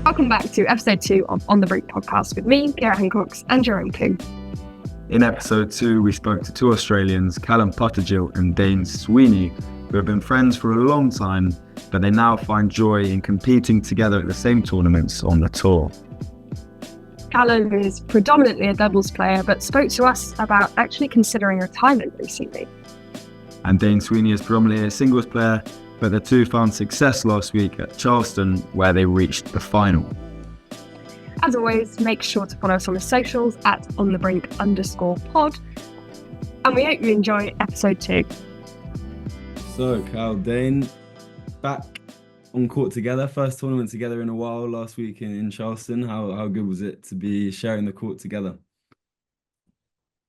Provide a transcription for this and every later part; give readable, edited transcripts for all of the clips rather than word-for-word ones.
Welcome back to episode 2 of On the Brink podcast with me, Ciara Hancox, and Jerome Coombe. In episode 2, we spoke to two Australians, Calum Puttergill and Dane Sweeny, who have been friends for a long time, but they now find joy in competing together at the same tournaments on the tour. Calum is predominantly a doubles player, but spoke to us about actually considering retirement recently. And Dane Sweeny is predominantly a singles player, but the two found success last week at Charleston, where they reached the final. As always, make sure to follow us on the socials at onthebrink_pod. And we hope you enjoy episode 2. So, Cal, Dane, back on court together. First tournament together in a while last week in Charleston. How good was it to be sharing the court together?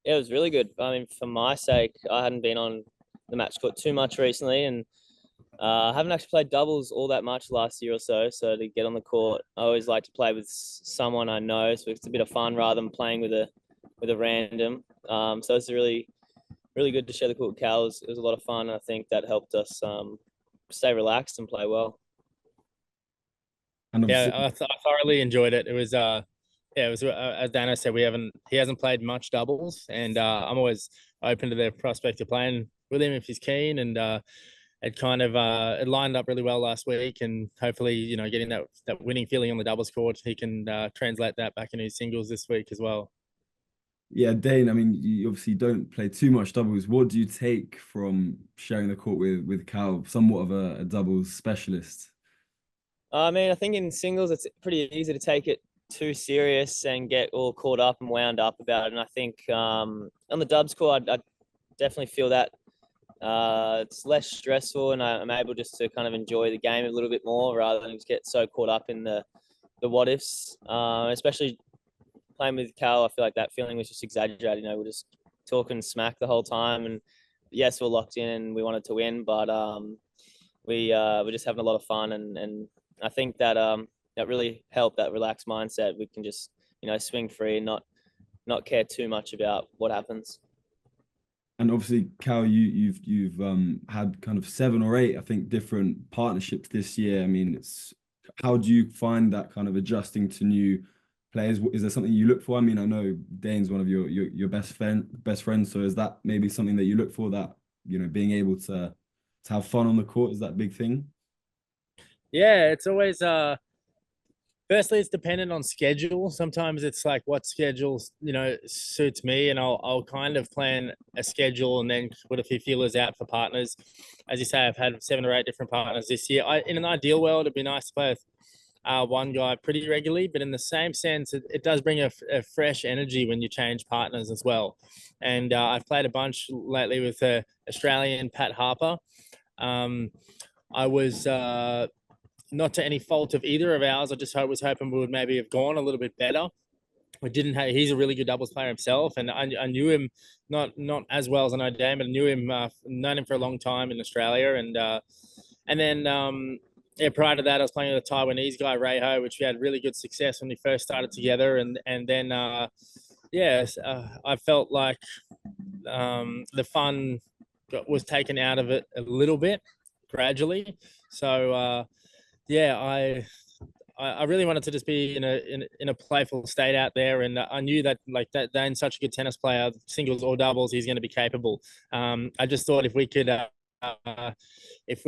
Yeah, it was really good. I mean, for my sake, I hadn't been on the match court too much recently, and I haven't actually played doubles all that much last year or so. So to get on the court, I always like to play with someone I know, so it's a bit of fun rather than playing with a random. So it's really good to share the court with Cal. It was a lot of fun. I think that helped us stay relaxed and play well. Yeah, I thoroughly enjoyed it. It was as Dana said, he hasn't played much doubles, and I'm always open to the prospect of playing with him if he's keen. And it kind of it lined up really well last week, and hopefully, getting that winning feeling on the doubles court, he can translate that back into his singles this week as well. Yeah, Dane, I mean, you obviously don't play too much doubles. What do you take from sharing the court with Cal, somewhat of a doubles specialist? I mean, I think in singles, it's pretty easy to take it too serious and get all caught up and wound up about it. And I think on the dubs court, I definitely feel that it's less stressful, and I'm able just to kind of enjoy the game a little bit more rather than just get so caught up in the what ifs. Especially playing with Cal, I feel like that feeling was just exaggerated. We're just talking smack the whole time, and yes, we're locked in and we wanted to win, but we're just having a lot of fun, and I think that that really helped, that relaxed mindset. We can just swing free and not care too much about what happens. And obviously, Cal, you've had kind of 7 or 8, I think, different partnerships this year. I mean, how do you find that kind of adjusting to new players? Is there something you look for? I mean, I know Dane's one of your best friends, so is that maybe something that you look for, that being able to have fun on the court, is that a big thing? Yeah, it's always firstly, it's dependent on schedule. Sometimes it's like what schedule suits me, and I'll kind of plan a schedule and then put a few feelers out for partners. As you say, I've had 7 or 8 different partners this year. In an ideal world, it'd be nice to play with one guy pretty regularly, but in the same sense, it does bring a fresh energy when you change partners as well. And I've played a bunch lately with Australian Pat Harper. I was not to any fault of either of ours. I just was hoping we would maybe have gone a little bit better. We didn't have. He's a really good doubles player himself, and I knew him not as well as I know Dane, but I knew him, known him for a long time in Australia, and then prior to that, I was playing with a Taiwanese guy, Reiho, which we had really good success when we first started together, and then I felt like the fun was taken out of it a little bit gradually. So I really wanted to just be in a playful state out there, and I knew that Dane's such a good tennis player, singles or doubles, he's going to be capable. I just thought if we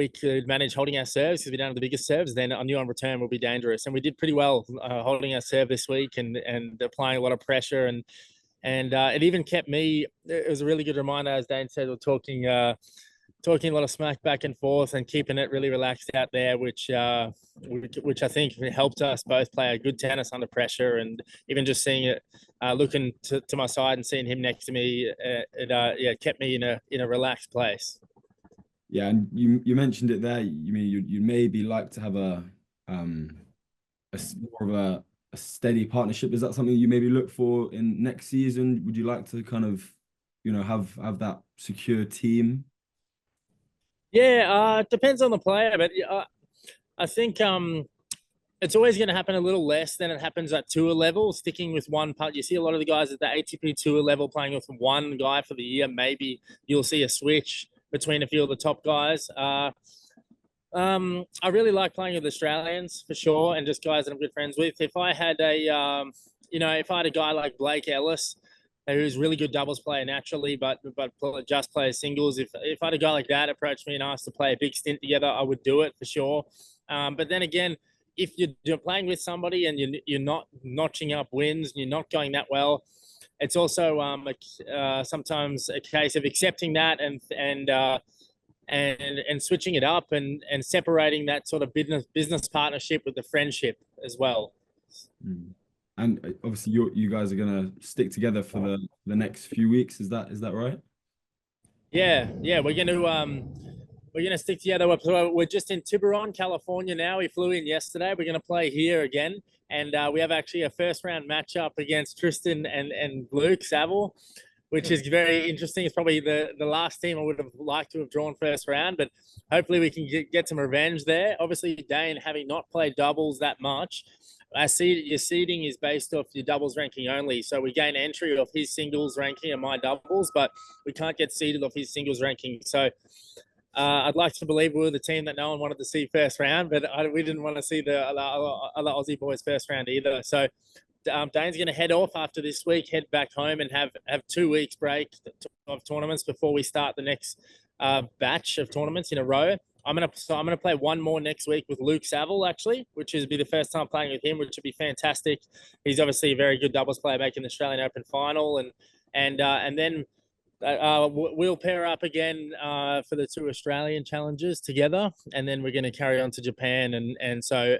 could manage holding our serves, because we don't have the biggest serves, then I knew on return we'll be dangerous, and we did pretty well holding our serve this week and applying a lot of pressure, and it even kept me. It was a really good reminder, as Dane said, we're talking a lot of smack back and forth and keeping it really relaxed out there, which I think helped us both play a good tennis under pressure. And even just seeing it, looking to my side and seeing him next to me, it kept me in a relaxed place. Yeah, and you mentioned it there. You mean you maybe like to have a more of a steady partnership. Is that something you maybe look for in next season? Would you like to kind of have that secure team? Yeah, it depends on the player, but I think it's always going to happen a little less than it happens at tour level. Sticking with one part, you see a lot of the guys at the ATP tour level playing with one guy for the year. Maybe you'll see a switch between a few of the top guys. I really like playing with Australians for sure, and just guys that I'm good friends with. If I had if I had a guy like Blake Ellis, who's a really good doubles player naturally, but just plays singles. If I had a guy like that approach me and asked to play a big stint together, I would do it for sure. But then again, if you're playing with somebody and you're not notching up wins and you're not going that well, it's also sometimes a case of accepting that and switching it up and separating that sort of business partnership with the friendship as well. And obviously you guys are gonna stick together for the next few weeks. Is that right? Yeah, we're gonna stick together. We're just in Tiburon, California now. We flew in yesterday. We're gonna play here again, and we have actually a first round matchup against Tristan and Luke Saville, which is very interesting. It's probably the last team I would have liked to have drawn first round, but hopefully we can get some revenge there. Obviously, Dane, having not played doubles that much, your seeding is based off your doubles ranking only. So we gain entry off his singles ranking and my doubles, but we can't get seeded off his singles ranking. So I'd like to believe we were the team that no one wanted to see first round, but we didn't want to see the other Aussie boys first round either. So Dane's going to head off after this week, head back home and have 2 weeks break of tournaments before we start the next batch of tournaments in a row. I'm gonna play one more next week with Luke Saville, actually, which is be the first time playing with him, which would be fantastic. He's obviously a very good doubles player, making the Australian Open final, and then we'll pair up again for the 2 Australian challenges together, and then we're going to carry on to Japan, and so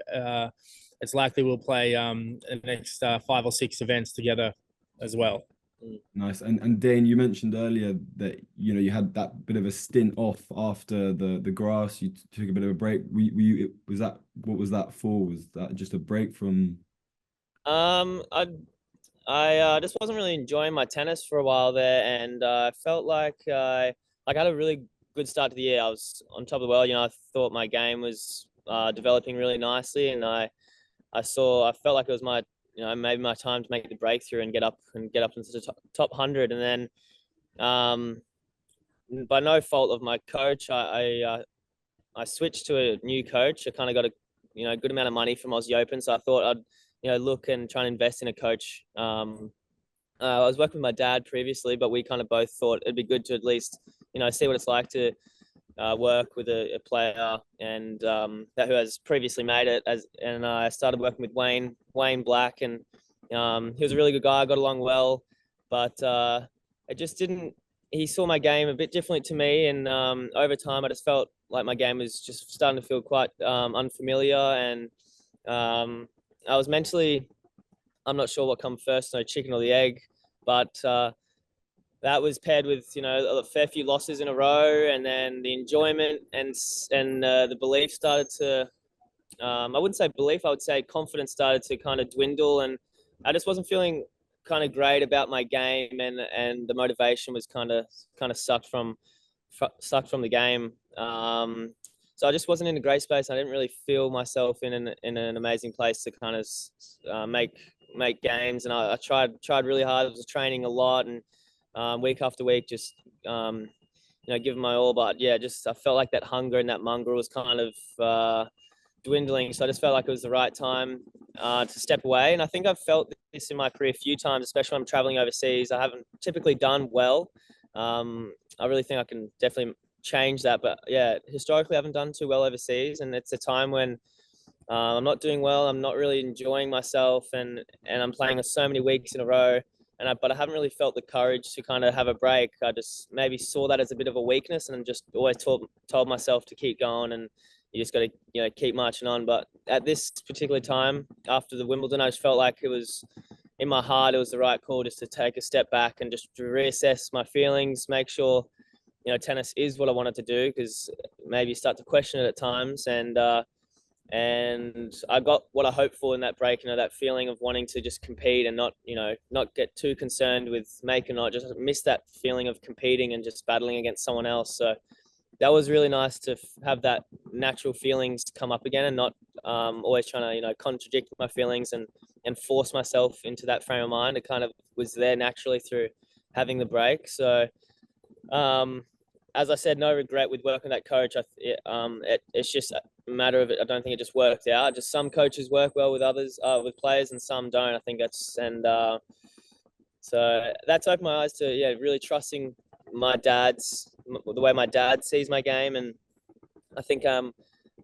it's likely we'll play the next 5 or 6 events together as well. Nice. And Dane, you mentioned earlier that you had that bit of a stint off after the grass. You took a bit of a break. What was that for? Was that just a break from? I just wasn't really enjoying my tennis for a while there, and I felt like I had a really good start to the year. I was on top of the world. I thought my game was developing really nicely, and I felt like it was my maybe my time to make the breakthrough and get up into the top 100. And then by no fault of my coach, I switched to a new coach. I kind of got a good amount of money from Aussie Open, so I thought I'd look and try and invest in a coach. I was working with my dad previously, but we kind of both thought it'd be good to at least see what it's like to work with a player and that who has previously made it. And I started working with Wayne Black, and he was a really good guy. I got along well, but it just didn't. He saw my game a bit differently to me, and over time, I just felt like my game was just starting to feel quite unfamiliar, and I was mentally. I'm not sure what come first, chicken or the egg, but that was paired with a fair few losses in a row, and then the enjoyment and the belief started to I wouldn't say belief, I would say confidence started to kind of dwindle, and I just wasn't feeling kind of great about my game, and the motivation was kind of sucked from the game. So I just wasn't in a great space. I didn't really feel myself in an amazing place to kind of make games, and I tried really hard. I was training a lot, and week after week, just giving my all. But yeah, I felt like that hunger and that mongrel was kind of dwindling. So I just felt like it was the right time to step away. And I think I've felt this in my career a few times, especially when I'm traveling overseas. I haven't typically done well. I really think I can definitely change that. But yeah, historically, I haven't done too well overseas, and it's a time when I'm not doing well. I'm not really enjoying myself, and I'm playing so many weeks in a row. But I haven't really felt the courage to kind of have a break. I just maybe saw that as a bit of a weakness, and just always told myself to keep going, and you just got to keep marching on. But at this particular time, after the Wimbledon, I just felt like it was in my heart, it was the right call just to take a step back and just to reassess my feelings, make sure tennis is what I wanted to do, because maybe you start to question it at times, and I got what I hoped for in that break, that feeling of wanting to just compete and not get too concerned with making, or just miss that feeling of competing and just battling against someone else. So that was really nice to have that natural feelings come up again, and not always trying to, contradict my feelings and force myself into that frame of mind. It kind of was there naturally through having the break. So as I said, no regret with working with that coach. It's just a matter of it. I don't think it just worked out. Just some coaches work well with others, with players, and some don't. I think so that's opened my eyes to really trusting the way my dad sees my game, and I think I'm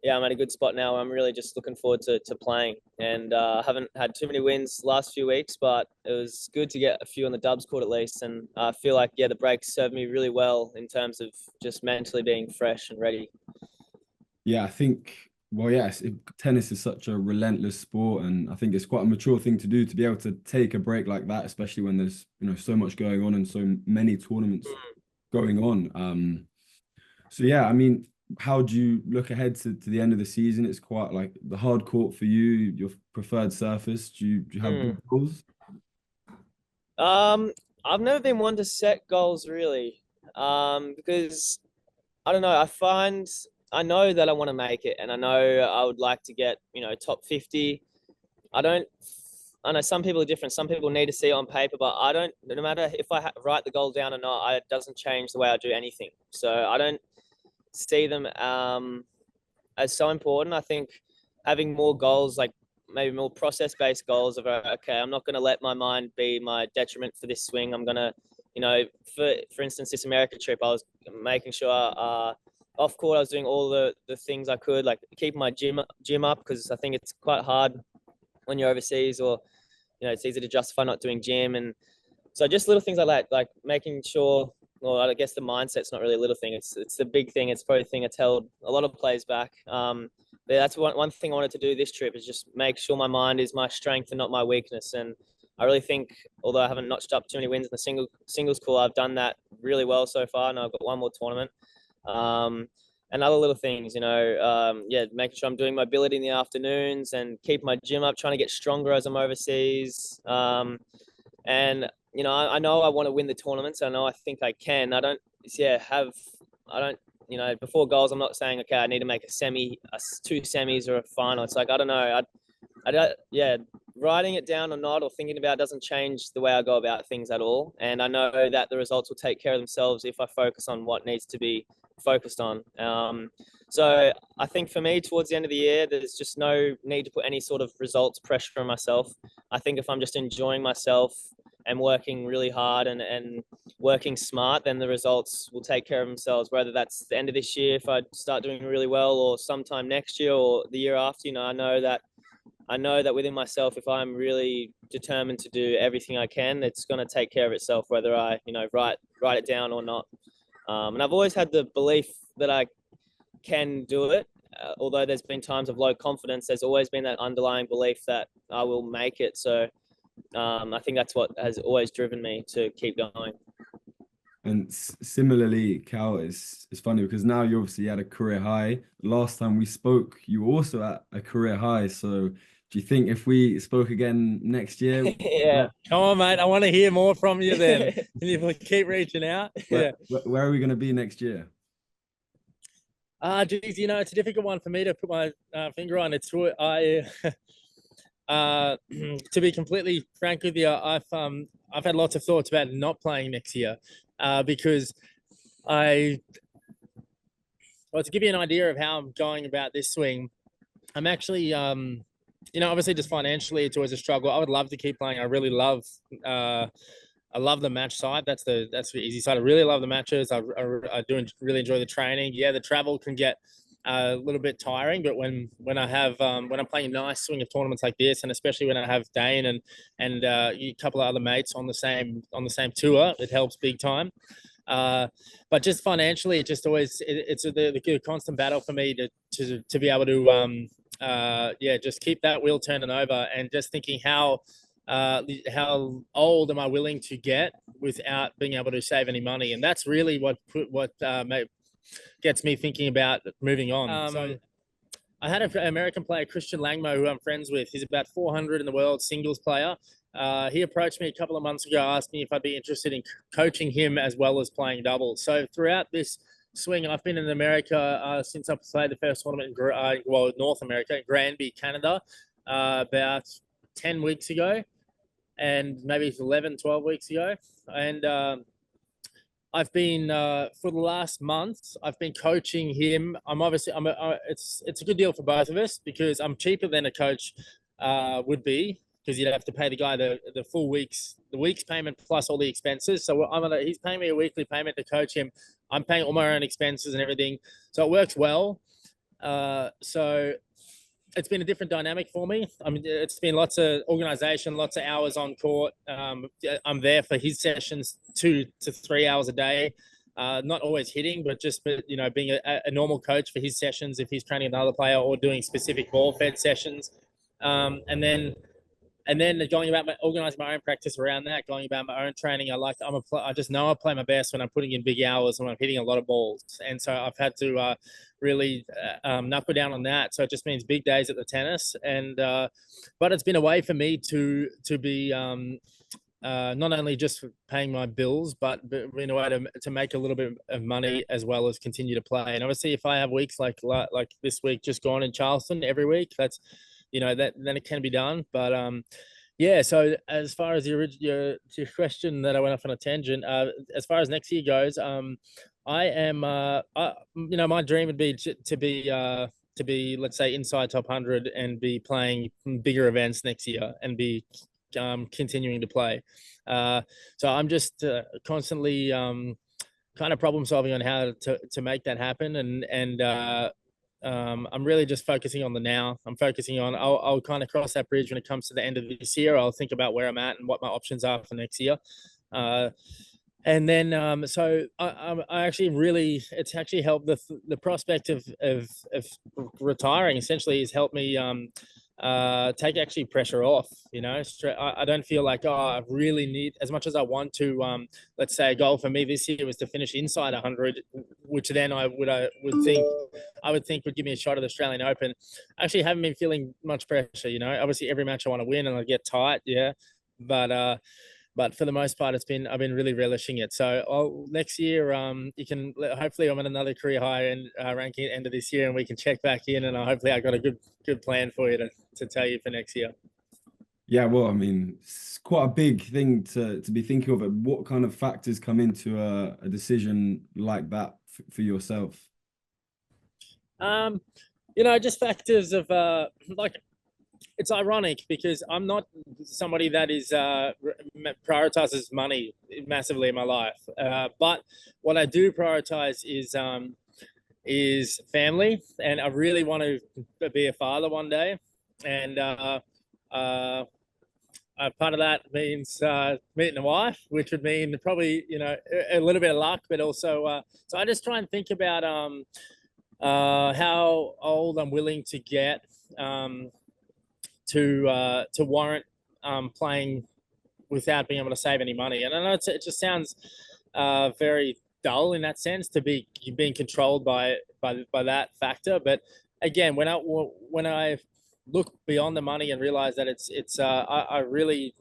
at a good spot now. I'm really just looking forward to playing, and I haven't had too many wins last few weeks, but it was good to get a few on the dubs court at least, and I feel like the breaks served me really well in terms of just mentally being fresh and ready. Yeah, I think, well, yes, tennis is such a relentless sport, and I think it's quite a mature thing to do to be able to take a break like that, especially when there's so much going on and so many tournaments going on. So yeah, I mean, how do you look ahead to the end of the season? It's quite like the hard court for you, your preferred surface. Do you have big goals? I've never been one to set goals really, because I don't know. I know that I want to make it, and I know I would like to get top 50. I know some people are different. Some people need to see it on paper, but I don't. No matter if I write the goal down or not, it doesn't change the way I do anything. So I don't see them as so important. I think having more goals, like maybe more process-based goals of okay, I'm not going to let my mind be my detriment for this swing. I'm going to, for instance, this America trip, I was making sure off court I was doing all the things I could, like keeping my gym up, because I think it's quite hard when you're overseas, or it's easy to justify not doing gym. And so just little things like that, like making sure, well, I guess the mindset's not really a little thing. It's the big thing. It's probably the thing that's held a lot of players back. That's one thing I wanted to do this trip, is just make sure my mind is my strength and not my weakness. And I really think, although I haven't notched up too many wins in the singles call, I've done that really well so far. And I've got one more tournament. And other little things, making sure I'm doing mobility in the afternoons and keep my gym up, trying to get stronger as I'm overseas. And I know I want to win the tournaments. I know I think I can. Before goals, I'm not saying, okay, I need to make two semis or a final. It's like, I don't know. Writing it down or not, or thinking about it, doesn't change the way I go about things at all. And I know that the results will take care of themselves if I focus on what needs to be focused on. So I think for me, towards the end of the year, there's just no need to put any sort of results pressure on myself. I think if I'm just enjoying myself and working really hard and working smart, then the results will take care of themselves, whether that's the end of this year if I start doing really well, or sometime next year or the year after. I know that within myself, if I'm really determined to do everything I can, it's going to take care of itself, whether I write it down or not. And I've always had the belief that I can do it. Although there's been times of low confidence, there's always been that underlying belief that I will make it. So I think that's what has always driven me to keep going. And similarly, Cal, it's funny because now you're obviously at a career high. Last time we spoke, you were also at a career high. So do you think if we spoke again next year? Yeah. Come on, mate. I want to hear more from you then. And if we keep reaching out. Where are we going to be next year? Geez, it's a difficult one for me to put my finger on. It's to be completely frank with you, I've had lots of thoughts about not playing next year, because to give you an idea of how I'm going about this swing, I'm actually, obviously just financially, it's always a struggle. I would love to keep playing. I really love, I love the match side. That's the easy side. I really love the matches. I do really enjoy the training. Yeah, the travel can get a little bit tiring, but when I'm playing a nice swing of tournaments like this, and especially when I have Dane and a couple of other mates on the same tour, it helps big time. But just financially, it just always it's the constant battle for me to be able to just keep that wheel turning over, and just thinking how old am I willing to get without being able to save any money, and that's really what gets me thinking about moving on. So I had an American player, Christian Langmo, who I'm friends with. He's about 400 in the world, singles player. He approached me a couple of months ago, asked me if I'd be interested in coaching him as well as playing doubles. So throughout this swing, I've been in America since I played the first tournament in North America, in Granby, Canada, about 10 weeks ago, and maybe 11, 12 weeks ago. And I've been for the last month. I've been coaching him. It's a good deal for both of us because I'm cheaper than a coach would be, because you'd have to pay the guy the week's payment plus all the expenses. So he's paying me a weekly payment to coach him. I'm paying all my own expenses and everything, so it works well. So it's been a different dynamic for me. I mean, it's been lots of organization, lots of hours on court. I'm there for his sessions 2 to 3 hours a day. Not always hitting, but being a normal coach for his sessions if he's training another player or doing specific ball fed sessions. And then going about organizing my own practice around that, going about my own training. I just know I play my best when I'm putting in big hours and when I'm hitting a lot of balls. And so I've had to really knuckle down on that. So it just means big days at the tennis. And but it's been a way for me to be not only just paying my bills, but in a way to make a little bit of money as well as continue to play. And obviously, if I have weeks like this week just gone in Charleston every week, that's then it can be done. But yeah. So as far as your question that I went off on a tangent, as far as next year goes, I am, my dream would be to be, let's say, inside top 100 and be playing bigger events next year and be continuing to play. So I'm just constantly kind of problem solving on how to make that happen, and I'm really just focusing on the now. I'm focusing on, I'll kind of cross that bridge when it comes to the end of this year. I'll think about where I'm at and what my options are for next year. And then, so I actually really, it's actually helped the prospect of retiring essentially has helped me take actually pressure off. I don't feel like, I really need, as much as I want to, let's say a goal for me this year was to finish inside 100, which then I would think would give me a shot at the Australian Open. I actually haven't been feeling much pressure. Obviously every match I want to win and I get tight. Yeah. But for the most part, I've been really relishing it. So next year, hopefully I'm at another career high and ranking at the end of this year, and we can check back in. And hopefully I got a good plan for you to tell you for next year. Yeah, well, I mean, it's quite a big thing to be thinking of. What kind of factors come into a decision like that for yourself? Just factors of it's ironic because I'm not somebody that is prioritizes money massively in my life. But what I do prioritize is family, and I really want to be a father one day. And part of that means meeting a wife, which would mean probably a little bit of luck, but also so I just try and think about how old I'm willing to get to warrant playing without being able to save any money. And I know it just sounds very dull in that sense to be being controlled by that factor. But again, when I look beyond the money and realize that I really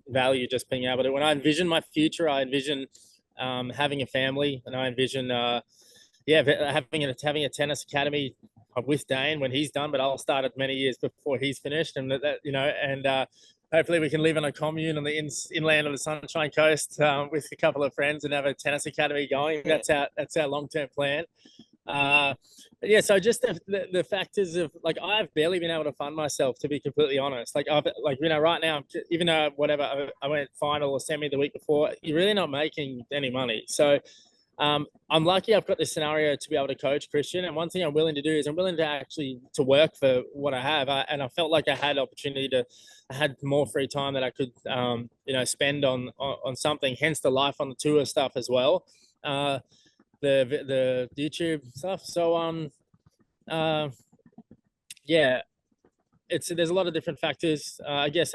value just being able to. When I envision my future, I envision having a family, and I envision having a tennis academy with Dane when he's done, but I'll start it many years before he's finished, and hopefully we can live in a commune on the inland of the Sunshine Coast with a couple of friends and have a tennis academy going. That's our long-term plan. So just the factors of I've barely been able to fund myself, to be completely honest. Right now, even though I went final or semi the week before, you're really not making any money. So I'm lucky I've got this scenario to be able to coach Christian. And one thing I'm willing to do is I'm willing to actually to work for what I have. And I felt like I had opportunity I had more free time that I could, spend on something, hence the life on the tour stuff as well. The YouTube stuff. So, there's a lot of different factors. I guess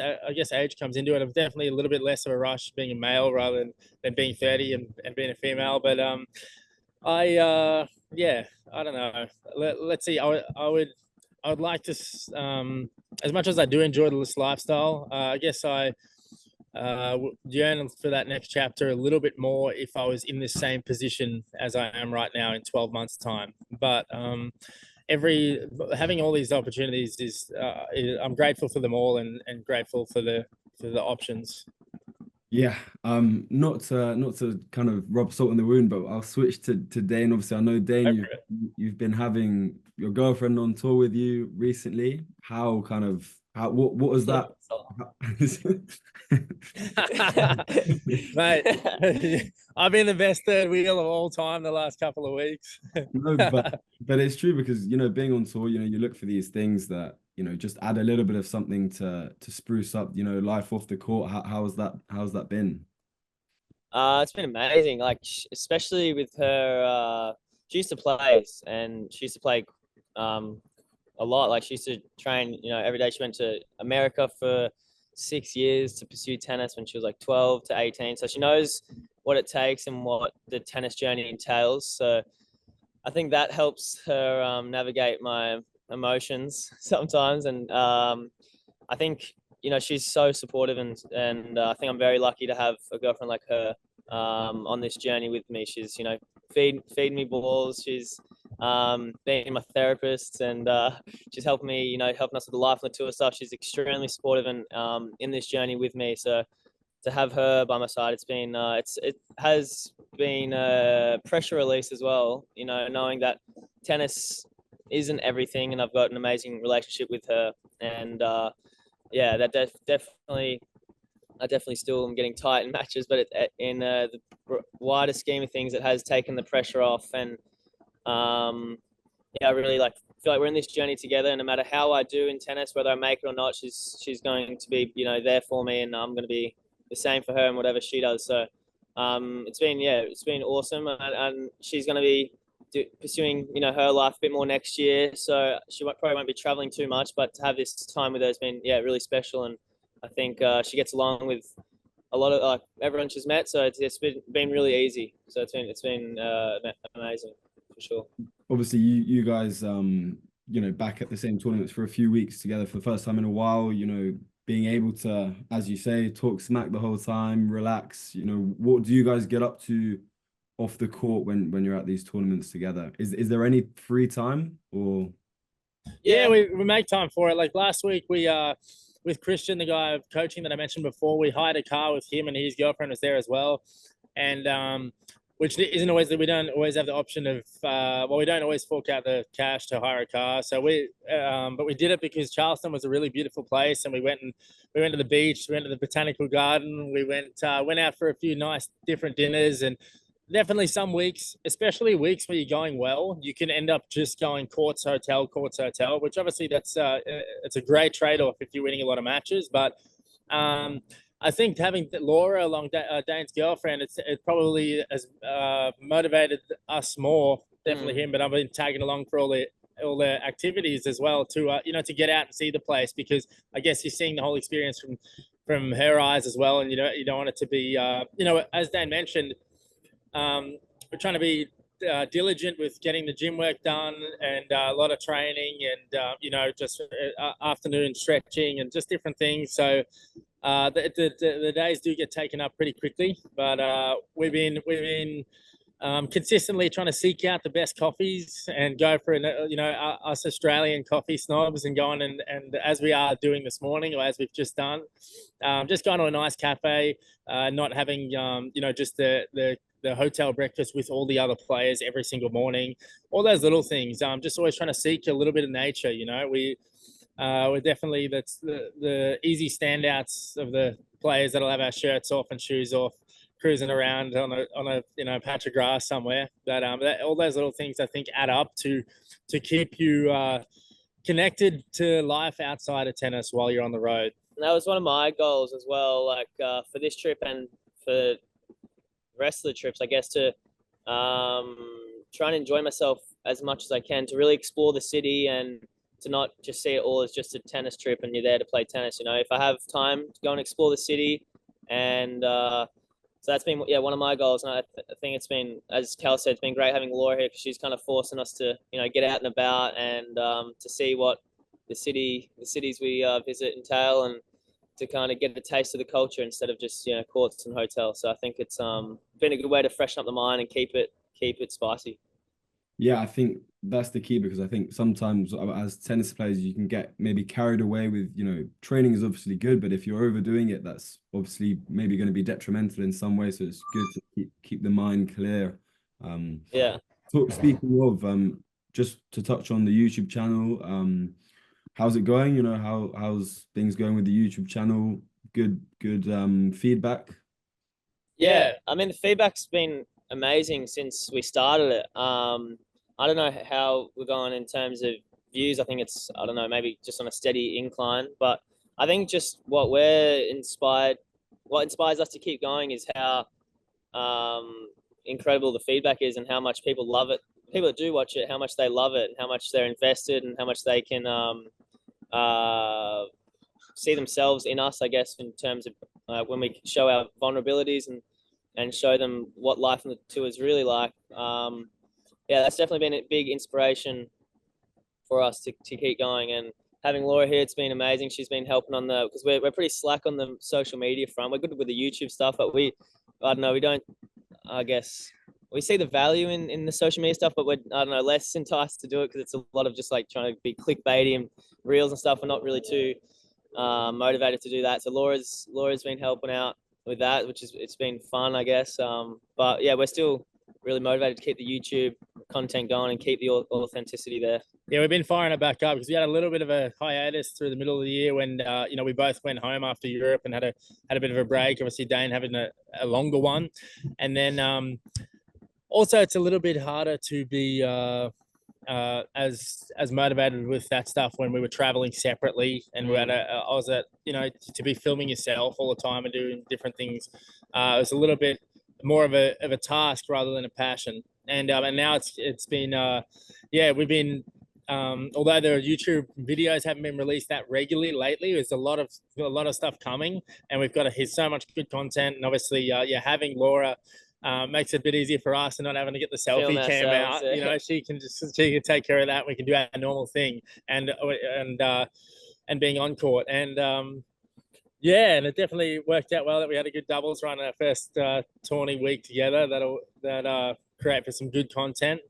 age comes into it. I'm definitely a little bit less of a rush being a male rather than being 30 and being a female. But I don't know. Let's see. I would like to, as much as I do enjoy this lifestyle, I guess I yearn for that next chapter a little bit more if I was in the same position as I am right now in 12 months' time. But having all these opportunities is I'm grateful for them all and grateful for the options. Yeah, not to kind of rub salt in the wound, but I'll switch to Dane. Obviously, I know Dane, Go for it. you've been having your girlfriend on tour with you recently. How what was that? Mate, I've been the best third wheel of all time the last couple of weeks. No, but it's true because being on tour, you look for these things that just add a little bit of something to spruce up life off the court. How's that been? It's been amazing. Like especially with her, she used to play and she used to play um a lot. Like she used to train, every day. She went to America for 6 years to pursue tennis when she was like 12 to 18. So she knows what it takes and what the tennis journey entails. So I think that helps her navigate my emotions sometimes. And I think she's so supportive, and I think I'm very lucky to have a girlfriend like her on this journey with me. She's feeding me balls. She's being my therapist, and she's helping me, helping us with the life on the tour stuff. She's extremely supportive and in this journey with me. So to have her by my side, it has been a pressure release as well. Knowing that tennis isn't everything, and I've got an amazing relationship with her, and yeah, that definitely. I definitely still am getting tight in matches, but in the wider scheme of things, it has taken the pressure off, and yeah, I really feel like we're in this journey together. And no matter how I do in tennis, whether I make it or not, she's going to be there for me, and I'm going to be the same for her and whatever she does. So it's been awesome, and she's going to be pursuing her life a bit more next year. So she probably won't be traveling too much, but to have this time with her has been really special, and I think she gets along with a lot of everyone she's met. So it's been really easy. So it's been amazing for sure. Obviously, you guys back at the same tournaments for a few weeks together for the first time in a while. Being able to, as you say, talk smack the whole time, relax. What do you guys get up to off the court when you're at these tournaments together? Is there any free time or? Yeah, we make time for it. Like last week, we with Christian, the guy coaching that I mentioned before, we hired a car with him, and his girlfriend was there as well. And which isn't always that we don't always have the option of we don't always fork out the cash to hire a car. So but we did it because Charleston was a really beautiful place, and we went to the beach, we went to the botanical garden, we went out for a few nice different dinners. And definitely some weeks, especially weeks where you're going well, you can end up just going courts, hotel, which obviously it's a great trade-off if you're winning a lot of matches. But I think having Laura along Dane's girlfriend, it probably has motivated us more, definitely him, but I've been tagging along for all the activities as well to to get out and see the place, because I guess you're seeing the whole experience from her eyes as well. And you don't want it to be as Dan mentioned, we're trying to be diligent with getting the gym work done, and a lot of training, and just afternoon stretching and just different things. So the days do get taken up pretty quickly, but we've been consistently trying to seek out the best coffees and go for us Australian coffee snobs, and going and as we are doing this morning, or as we've just done, just going to a nice cafe, not having just the hotel breakfast with all the other players every single morning, all those little things. Just always trying to seek a little bit of nature. We're definitely, that's the easy standouts of the players that'll have our shirts off and shoes off, cruising around on a patch of grass somewhere. But all those little things I think add up to keep you connected to life outside of tennis while you're on the road. And that was one of my goals as well, for this trip and for the rest of the trips, I guess, to try and enjoy myself as much as I can, to really explore the city and to not just see it all as just a tennis trip and you're there to play tennis. If I have time to go and explore the city, and so that's been one of my goals. And I think it's been, as Cal said, it's been great having Laura here, because she's kind of forcing us to get out and about, and to see what the cities we visit entail, and to kind of get a taste of the culture instead of just courts and hotels. So I think it's been a good way to freshen up the mind and keep it spicy. Yeah, I think that's the key, because I think sometimes as tennis players you can get maybe carried away with, training is obviously good, but if you're overdoing it, that's obviously maybe going to be detrimental in some way. So it's good to keep the mind clear. Yeah. Speaking of, just to touch on the YouTube channel, how's it going? How's things going with the YouTube channel? Good feedback. Yeah, I mean the feedback's been amazing since we started it. I don't know how we're going in terms of views. I think it's, I don't know, maybe just on a steady incline. But I think just what inspires us to keep going is how incredible the feedback is and how much people love it. People that do watch it, how much they love it, and how much they're invested, and how much they can uh, see themselves in us, I guess, in terms of when we show our vulnerabilities and show them what life on the tour is really like. Yeah, that's definitely been a big inspiration for us to keep going. And having Laura here, it's been amazing. She's been helping on because we're pretty slack on the social media front. We're good with the YouTube stuff, but I don't know, we don't, I guess, we see the value in the social media stuff, but we're, I don't know, less enticed to do it because it's a lot of just like trying to be clickbaity and reels and stuff. We're not really too motivated to do that. So Laura's been helping out with that, which is, it's been fun, I guess. But yeah, we're still really motivated to keep the YouTube content going and keep the authenticity there. Yeah, we've been firing it back up because we had a little bit of a hiatus through the middle of the year when we both went home after Europe and had a bit of a break. Obviously, Dane having a longer one, and then also it's a little bit harder to be as motivated with that stuff when we were traveling separately and we had I was at to be filming yourself all the time and doing different things. It was a little bit more of a task rather than a passion, and now it's been we've been. Although the YouTube videos haven't been released that regularly lately, there's a lot of stuff coming, and we've got so much good content. And obviously, having Laura makes it a bit easier for us and not having to get the selfie cam out. Yeah. She can take care of that. We can do our normal thing, and being on court, and and it definitely worked out well that we had a good doubles run our first tourney week together. That create for some good content.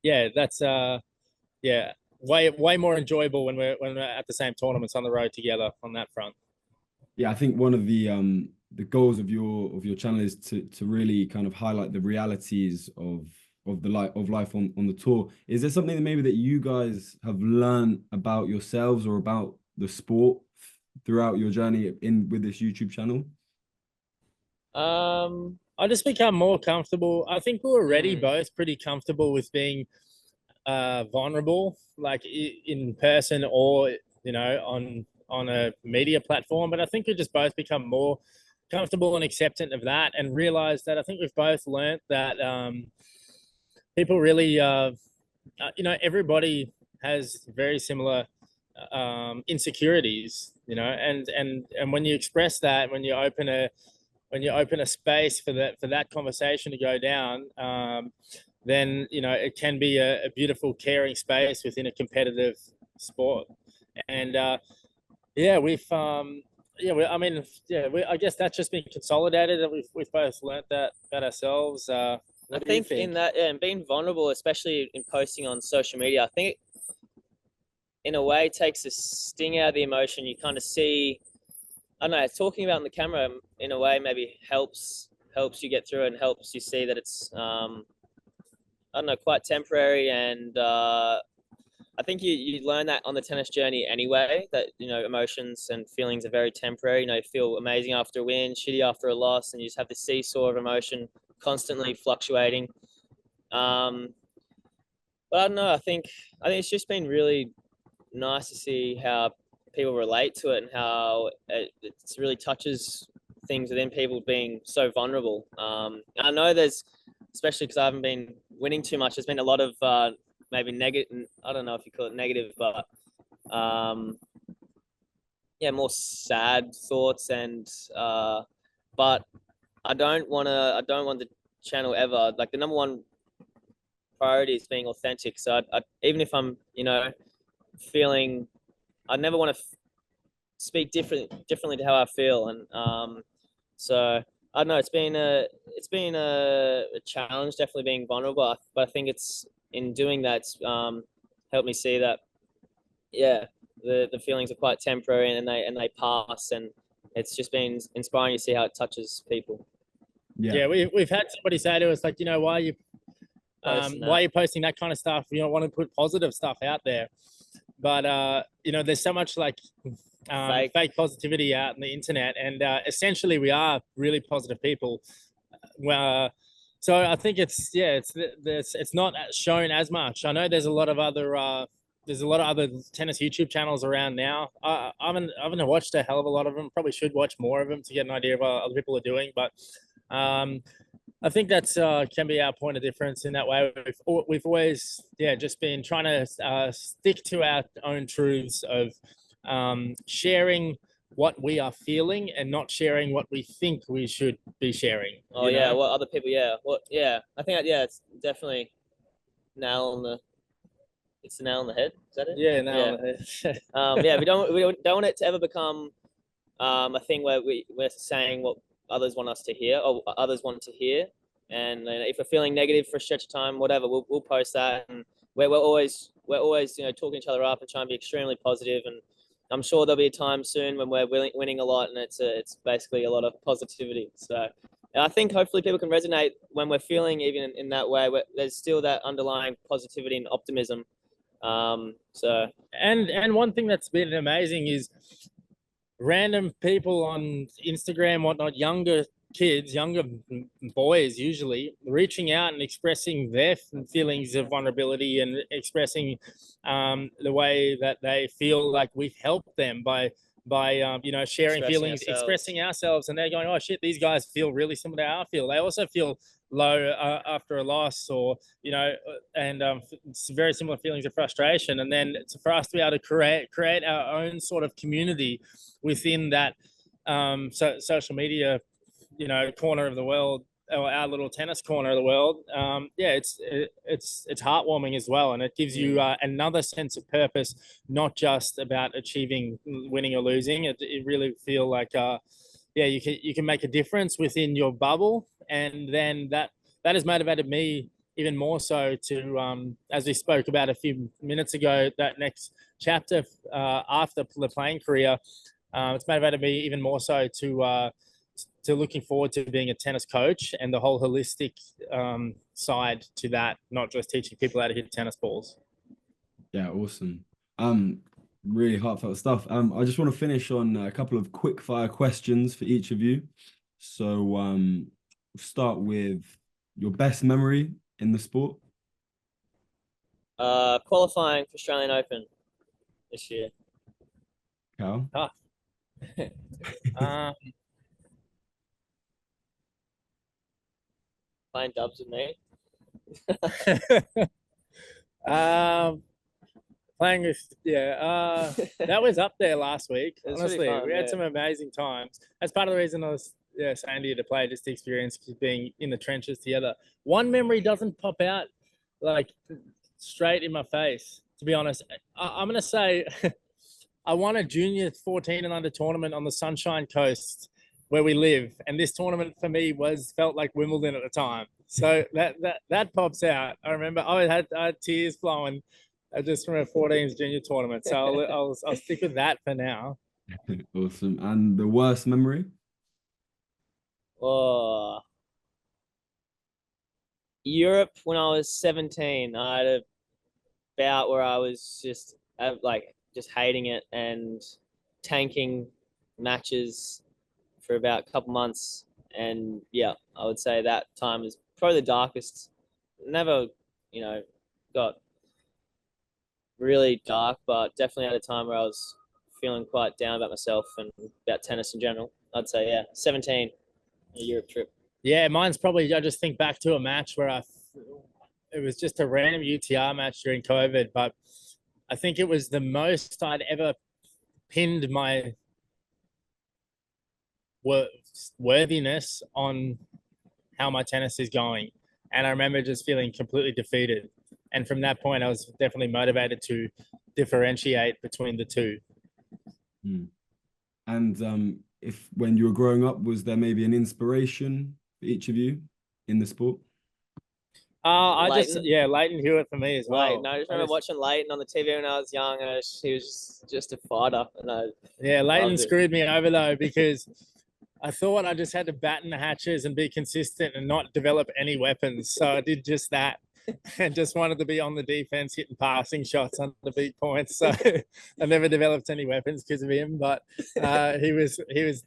That's way more enjoyable when we're at the same tournaments on the road together on that front. Yeah, I think one of the goals of your channel is to really kind of highlight the realities of life on the tour. Is there something that you guys have learned about yourselves or about the sport throughout your journey with this YouTube channel? I just become more comfortable. I think we're already both pretty comfortable with being vulnerable, like in person or on a media platform. But I think we just both become more comfortable and acceptant of that, and realize that I think we've both learnt that people really, everybody has very similar insecurities, and when you express that, when you open a space for that conversation to go down, then it can be a beautiful, caring space within a competitive sport. And I guess that's just been consolidated, that we've both learnt that about ourselves. I think in that, and being vulnerable, especially in posting on social media, I think in a way takes the sting out of the emotion. You kind of see, I don't know, talking about on the camera in a way maybe helps you get through it and helps you see that it's I don't know, quite temporary. And I think you learn that on the tennis journey anyway, that emotions and feelings are very temporary. You feel amazing after a win, shitty after a loss, and you just have this seesaw of emotion constantly fluctuating. But I don't know, I think it's just been really nice to see how people relate to it and how it really touches things within people being so vulnerable. I know there's, especially because I haven't been winning too much, there's been a lot of maybe negative, I don't know if you call it negative, but more sad thoughts. And but I don't want the channel ever, like the number one priority is being authentic. So I even if I'm feeling, I never want to speak differently to how I feel. And so I don't know. It's been a challenge, definitely being vulnerable. But I think it's in doing that, helped me see that, yeah, the feelings are quite temporary and they pass, and it's just been inspiring to see how it touches people. Yeah, we've had somebody say to us, like, why are you why are you posting that kind of stuff? You don't want to put positive stuff out there. But there's so much like fake positivity out on the internet, and essentially we are really positive people. So I think it's not shown as much. I know there's a lot of other tennis YouTube channels around now. I haven't watched a hell of a lot of them. Probably should watch more of them to get an idea of what other people are doing. But I think that's can be our point of difference in that way. We've always just been trying to stick to our own truths of sharing what we are feeling and not sharing what we think we should be sharing. Oh yeah, what other people? Yeah, I think it's definitely it's the nail on the head. Is that it? Yeah, nail on the head. Yeah, we don't want it to ever become a thing where we're saying what others want us to hear or others want to hear. And if we're feeling negative for a stretch of time, whatever, we'll post that. And we're always talking each other up and trying to be extremely positive. And I'm sure there'll be a time soon when we're winning a lot, and it's basically a lot of positivity. So I think hopefully people can resonate when we're feeling even in that way. There's still that underlying positivity and optimism. So and one thing that's been amazing is random people on Instagram, whatnot, younger kids, younger boys usually, reaching out and expressing their feelings of vulnerability and expressing the way that they feel like we've helped them by sharing feelings, expressing ourselves, and they're going, oh shit, these guys feel really similar to how I feel. They also feel low after a loss, or and very similar feelings of frustration. And then for us to be able to create our own sort of community within that social media corner of the world, or our little tennis corner of the world, it's heartwarming as well, and it gives you another sense of purpose, not just about achieving winning or losing. It really feel like you can make a difference within your bubble, and then that has motivated me even more so to as we spoke about a few minutes ago, that next chapter after the playing career. It's motivated me even more so to looking forward to being a tennis coach and the whole holistic side to that, not just teaching people how to hit tennis balls. Yeah, awesome. Really heartfelt stuff. I just want to finish on a couple of quick fire questions for each of you. So we'll start with your best memory in the sport. Qualifying for Australian Open this year. Cal? Playing dubs with me. Playing with that was up there last week. Honestly, really fun, we had some amazing times. That's part of the reason I was saying to you to play, just the experience, being in the trenches together. One memory doesn't pop out like straight in my face, to be honest. I'm gonna say I won a junior 14 and under tournament on the Sunshine Coast where we live, and this tournament for me felt like Wimbledon at the time. So that pops out. I remember I had tears flowing just from a 14s junior tournament. So I'll stick with that for now. Awesome. And the worst memory? Oh, Europe when I was 17. I had a bout where I was just hating it and tanking matches for about a couple months. And I would say that time is probably the darkest. Never, got really dark, but definitely had a time where I was feeling quite down about myself and about tennis in general. I'd say, 17, a Europe trip. Yeah, mine's probably, I just think back to a match where it was just a random UTR match during COVID, but I think it was the most I'd ever pinned my worthiness on how my tennis is going. And I remember just feeling completely defeated. And from that point, I was definitely motivated to differentiate between the two. And if when you were growing up, was there maybe an inspiration for each of you in the sport? Leighton. Leighton Hewitt for me as well. Leighton. I just remember watching Leighton on the TV when I was young, and he was just a fighter. And Leighton screwed me over though, because I thought I just had to batten the hatches and be consistent and not develop any weapons. So I did just that and just wanted to be on the defense, hitting passing shots on the beat points. So I never developed any weapons because of him. But he was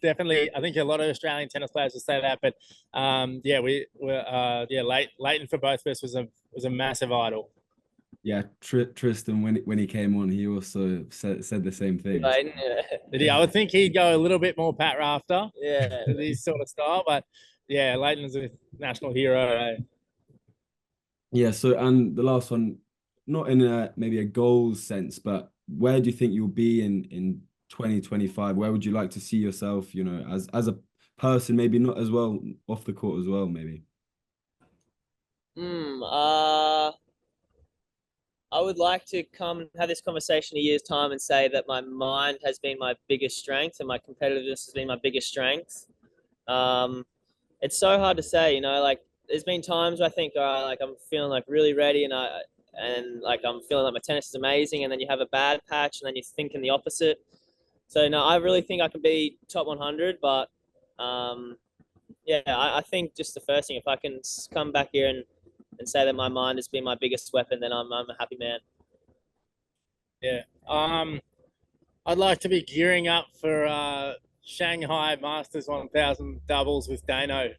definitely, I think a lot of Australian tennis players will say that. But Leighton for both of us was a massive idol. Yeah, Tristan, when he came on, he also said the same thing. Leighton, Did he? I would think he'd go a little bit more Pat Rafter. Yeah. His sort of style. But yeah, Leighton's a national hero. Yeah, so, and the last one, not in maybe a goals sense, but where do you think you'll be in 2025? Where would you like to see yourself, as a person, maybe not as well off the court as well, maybe? I would like to come and have this conversation a year's time and say that my mind has been my biggest strength and my competitiveness has been my biggest strength. It's so hard to say, like there's been times where I think, like I'm feeling like really ready and I'm feeling like my tennis is amazing, and then you have a bad patch and then you're thinking the opposite. So no, I really think I can be top 100, but I think just the first thing, if I can come back here and say that my mind has been my biggest weapon, then I'm a happy man. Yeah. I'd like to be gearing up for Shanghai Masters 1000 doubles with Dano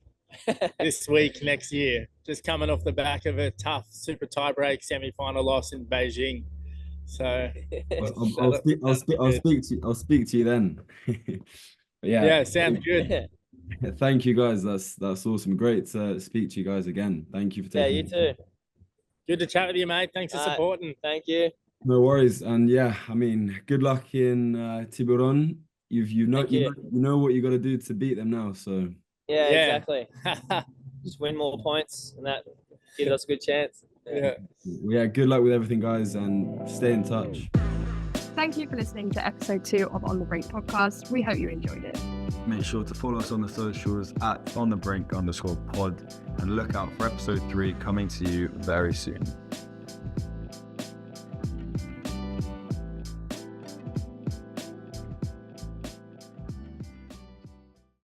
this week next year. Just coming off the back of a tough super tiebreak semi-final loss in Beijing. So I'll speak to you then. Yeah, sounds good. Thank you guys. That's awesome. Great to speak to you guys again. Thank you for taking. Yeah, you too. Good to chat with you, mate. Thanks for supporting. Thank you. No worries. And yeah, I mean, good luck in Tiburon. You know what you got to do to beat them now. So yeah. Exactly. Just win more points, and that gives us a good chance. Yeah. Good luck with everything, guys, and stay in touch. Thank you for listening to episode 2 of On the Brink podcast. We hope you enjoyed it. Make sure to follow us on the socials at onthebrink_pod and look out for episode 3 coming to you very soon.